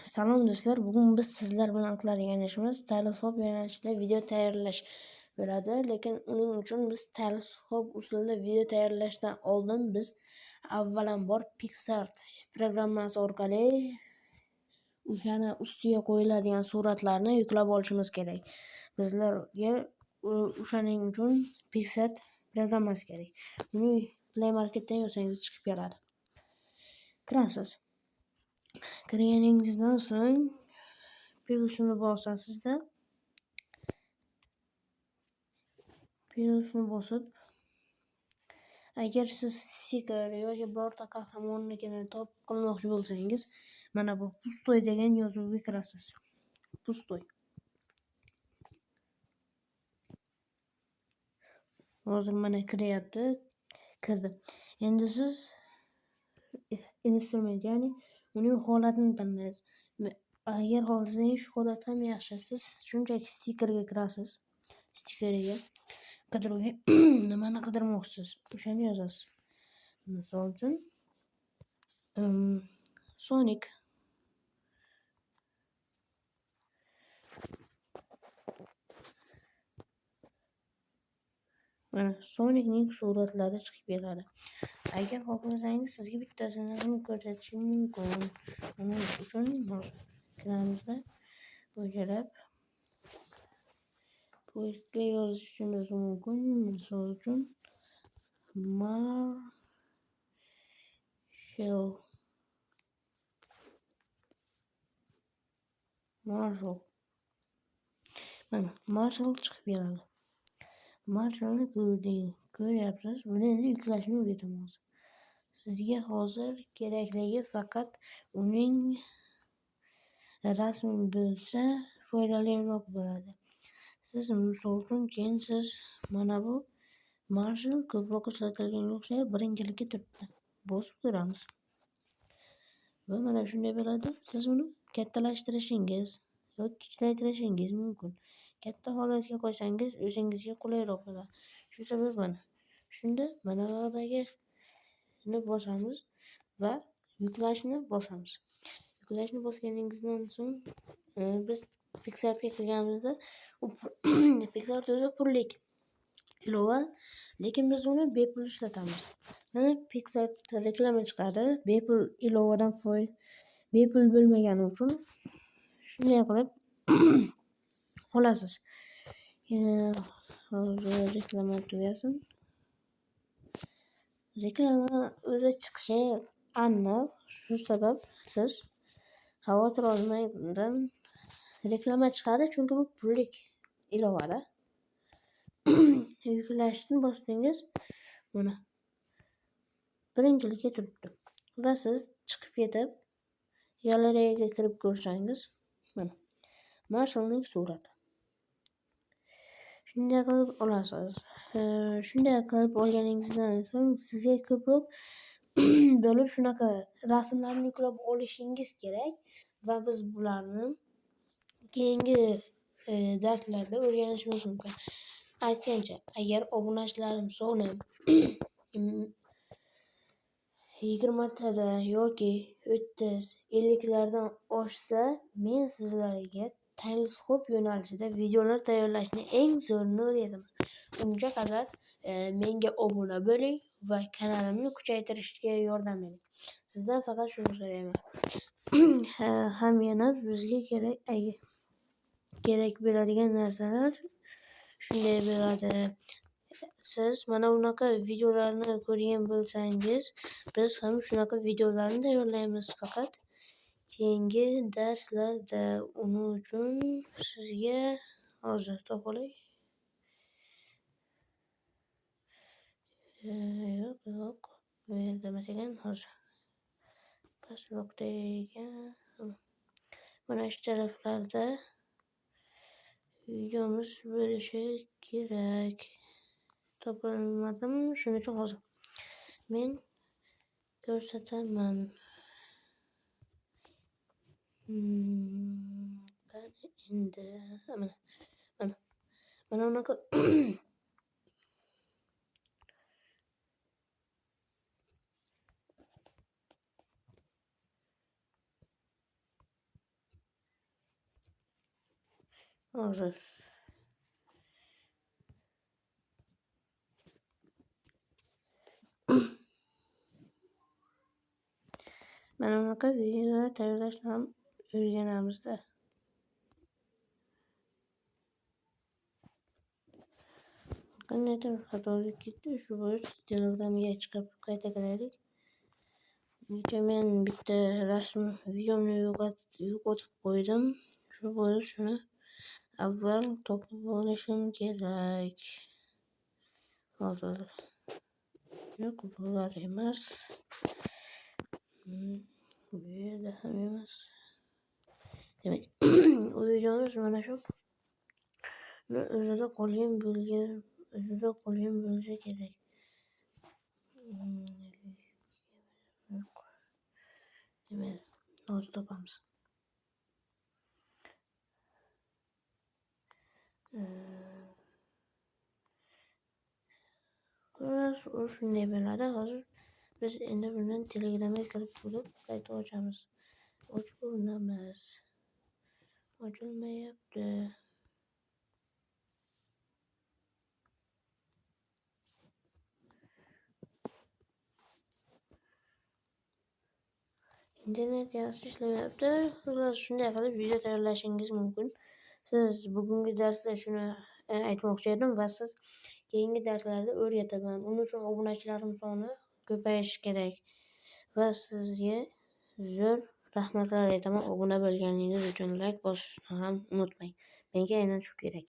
Salom do'stlar, bugun biz sizlar bilan qiladigan ishimiz Tailsoft yo'nalishida video tayyorlash bo'ladi. Lekin uning uchun biz Tailsoft usulida video tayyorlashdan oldin biz avvalambor PicsArt programmasi orqali o'shani ustiga qo'yiladigan suratlarni yuklab olishimiz kerak. Bizlarga o'shaning uchun PicsArt programmasi kerak. Buni Play Marketdan yozsangiz chiqib keladi. Kirasiz. Kirganingizdan so'ng plyusni bosasizda. Plyusni bosib, agar siz stiker yoki birorta qahramonnikini top qilmoqchi bo'lsangiz, mana bu pustoy degan yozuvga kirasiz. Pustoy. Hozir mana kiryapti. Kirdi. Endi siz instrument, ya'ni uning holatini tanlaysiz. Agar xohlasangiz shu holat ham yaxshi, siz shunchaki stikerga kirasiz. Stikeriga qidiruvga nimani qidirmoqchisiz, o'shani yozasiz. Misol uchun Sonic. Mana Sonicning suratlari chiqib keladi. Agar xohlasangiz sizga bittasini ham ko'rsatishim mumkin. Uning uchun ekranimizda o'chirib poistga yozishimiz mumkin. Misol uchun Marshall. Mana Marshall chiqib keladi. Marshallni ko'ryapsiz. Buni endi yuklashni o'rgatamiz. Sizga hozir kerakligi faqat uning rasmi bo'lsa foydaliroq bo'ladi. Siz misol uchun keyin siz mana bu Marshall ko'proq ishlatilganga o'xshayib birinchilikka turibdi. Bosib ko'ramiz. Va mana shunday bo'ladi. Siz uni kattalashtirishingiz yoki kichiklaytirishingiz mumkin. Katta holatga qo'ysangiz o'zingizga qulayroq bo'ladi. Shu sabab shunda mana buyoqdagini bosamiz va yuklashni bosamiz. Yuklashni bosganingizdan so'ng biz PicsArtga kirganimizda PicsArt o'zi pullik ilova, lekin biz uni bepul ishlatamiz. Mana PicsArt reklama chiqadi. Bepul ilovadan bepul bo'lmagani uchun shunday qilib olasiz. Hozir reklama tugasin. Reklama o'zi chiqishi aniq. Shu sabab siz xavotir olmang bundan. Reklama chiqadi, chunki bu pullik ilovada. Yuklashni bosdingiz, mana birinchilikka turibdi. Va siz chiqib ketib galereyaga kirib ko'rsangiz, mana Marshallning surati. Shunday qilib olasiz. Shunday qilib olganingizdan so'ng sizga ko'proq bo'lib shunaqa rasmlarni yuklab olishingiz kerak va biz bularni keyingi darslarda o'rganishimiz mumkin. Aytgancha, agar obunachilarim soni 20 tada yoki 30-50 lardan oshsa, men sizlarga Tailsoft yo'nalishida videolar tayyorlashni eng zo'rini o'rgataman. Unga qadar menga obuna bo'ling va kanalimni kuchaytirishga yordam bering. Sizdan faqat shuni so'rayman. Ham yana bizga kerak bo'ladigan narsalar shunday bo'ladi. Siz mana bunaqa videolarni ko'rgan bo'lsangiz, biz ham shunaqa videolarni tayyorlaymiz faqat keyingi darslarda. Uning uchun sizga hozir topolay. Yo'q. Bu yerda ekan hozir. Pastroqda ekan. Mana shu taraflarda videomiz bo'lishi kerak. Topolmadim, shuning uchun hozir men ko'rsataman. Qani endi mana unaqa Hozir mana bunaqa videolar tayyorlashni ham o'rganamizda. Qandaydir xatolik ketdi, shu bois Telegramga chiqib qayta kiraylik. Men bitta rasm videomni yo'qotib qo'ydim. Shu bois shuni avval topib olishim kerak. Hozir yo'q, bular emas. Bu yerda ham emas. Demak, u videomiz mana shu o'zida qolgan bo'lsa kerak. Demak, hozir topamiz. U shunday bo'ladi. Hozir biz endi bundan Telegramga kirib bo'lib qayta ochamiz. Ochib ko'ramiz. Ochilmayapti. Internet yaxshi ishlamayapti. Xullas shunday qilib video tayyorlashingiz mumkin. Siz bugungi darsda shuni aytmoqchi edim va siz keyingi darslarda o'rgataman. Uning uchun obunachilarim soni ko'payishi kerak. Va sizga zo'r rahmatlar aytaman obuna bo'lganingiz uchun. Like bosishni ham unutmang. Menga aynan shu kerak.